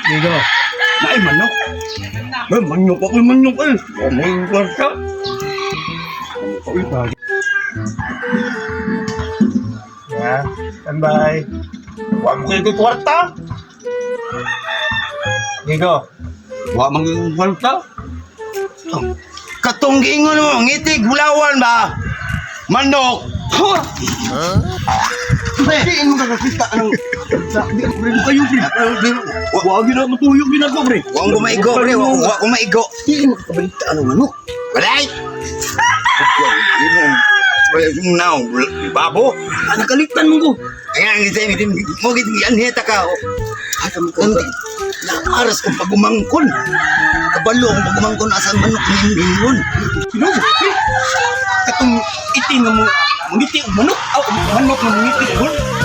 Digo, naay manok. Manok ako, manok eh. May kwarta. Uy, pagi. Ya, standby. Huwag mo kayo kwarta. Digo, huwag mo kayo kwarta. Katong giingon mo, ngitig, bulawan ba? Manok! Huh? Hindi mo kakakita ng... Di kayo, pre. Huwag yun na matuyog din ako, pre. Huwag ko maigo, pre. Huwag ko maigo. Hindi mo kakabalita ng manok. Walay! Now, babo? Nakalitan mo ko. Ayan, mo gitigyan hita ka. At ang kanti, naaras kong pagumangkon. Kabalo akong pagumangkon asan manok ng gingon. Sino? Katong iting mo, mangiti ang manok. Manok na mangiti ang manok.